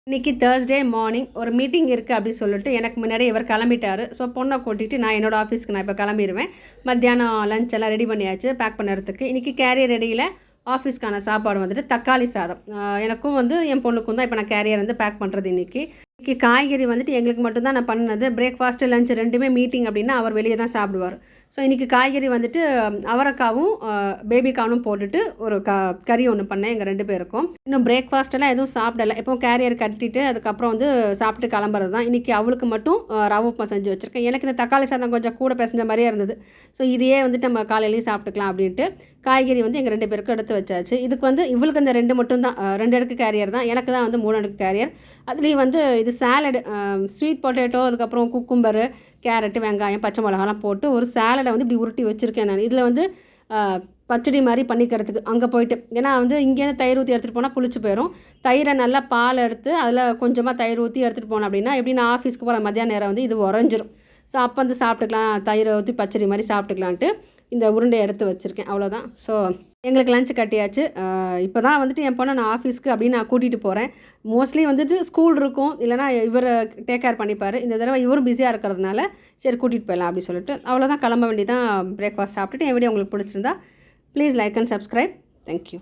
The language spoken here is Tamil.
இன்றைக்கி தேர்ஸ்டே மார்னிங் ஒரு மீட்டிங் இருக்குது அப்படின்னு சொல்லிட்டு எனக்கு முன்னாடி இவர் கிளம்பிட்டார். ஸோ பொண்ணை கூட்டிகிட்டு நான் என்னோடய ஆஃபீஸ்க்கு நான் இப்போ கிளம்பிடுவேன். மத்தியானம் லஞ்ச் எல்லாம் ரெடி பண்ணியாச்சு பேக் பண்ணுறதுக்கு. இன்றைக்கி கேரியர் ரெடியில் ஆஃபீஸ்க்கான சாப்பாடு வந்துட்டு தக்காளி சாதம். எனக்கும் என் பொண்ணுக்கும் தான் இப்போ நான் கேரியர் பேக் பண்ணுறது இன்றைக்கி காய்கறி வந்துட்டு எங்களுக்கு மட்டும்தான் நான் பண்ணது. பிரேக்ஃபாஸ்ட்டு லஞ்ச் ரெண்டுமே மீட்டிங் அப்படின்னா அவர் வெளியே தான் சாப்பிடுவார். ஸோ இன்றைக்கி காய்கறி வந்துட்டு அவரைக்காவும் பேபிகார்னும் போட்டுட்டு ஒரு கறி ஒன்று பண்ணேன் எங்கள் 2 பேருக்கும். இன்னும் பிரேக்ஃபாஸ்ட்டெல்லாம் எதுவும் சாப்பிடலை. எப்போவும் கேரியர் கட்டிட்டு அதுக்கப்புறம் சாப்பிட்டு கிளம்புறது தான். இன்றைக்கி அவளுக்கு மட்டும் ரவை உப்புமா செஞ்சு வச்சுருக்கேன். எனக்கு இந்த தக்காளி சாதம் கொஞ்சம் கூட பிசைஞ்ச மாதிரியே இருந்தது. ஸோ இதையே நம்ம காலையிலையும் சாப்பிட்டுக்கலாம் அப்படின்ட்டு காய்கறி எங்கள் 2 பேருக்கும் எடுத்து வச்சாச்சு. இதுக்கு இவளுக்கு அந்த 2 மட்டும் தான் 2 அடுக்கு கேரியர் தான். எனக்கு தான் 3 அடுக்கு கேரியர். அதுலேயும் இது சாலடு, ஸ்வீட் பொட்டேட்டோ, அதுக்கப்புறம் குக்கும்பரு, கேரட்டு, வெங்காயம், பச்சை மிளகாலாம் போட்டு ஒரு சாலடை இப்படி உருட்டி வச்சுருக்கேன் நான். இதில் பச்சடி மாதிரி பண்ணிக்கிறதுக்கு அங்கே போயிட்டு, ஏன்னா இங்கேருந்து தயிர் ஊற்றி எடுத்துகிட்டு போனால் புளிச்சு போயிடும். தயிரை நல்லா பால் எடுத்து அதில் கொஞ்சமாக தயிர் ஊற்றி எடுத்துகிட்டு போனோம் அப்படின்னா எப்படி நான் ஆஃபீஸ்க்கு போகிற மத்தியான நேரம் இது உறைஞ்சிரும். ஸோ அப்போ சாப்பிட்டுக்கலாம், தயிரை ஊற்றி பச்சடி மாதிரி சாப்பிட்டுக்கலான்ட்டு இந்த உருண்டை எடுத்து வச்சுருக்கேன். அவ்வளோதான். ஸோ எங்களுக்கு லஞ்சு கட்டியாச்சு. இப்போ தான் என் பொண்ணை நான் ஆஃபீஸ்க்கு அப்படின்னு நான் கூட்டிகிட்டு போகிறேன். மோஸ்ட்லி ஸ்கூல் இருக்கும், இல்லைனா இவர் டேக் கேர் பண்ணிப்பார். இந்த தடவை இவரும் பிஸியாக இருக்கிறதுனால சரி கூட்டிகிட்டு போயிடலாம் அப்படின்னு சொல்லிட்டு அவ்வளோதான், கிளம்ப வேண்டியதான். பிரேக்ஃபாஸ்ட் சாப்பிட்டுட்டு என் வீடியோ உங்களுக்கு பிடிச்சிருந்தா please like and subscribe. Thank you.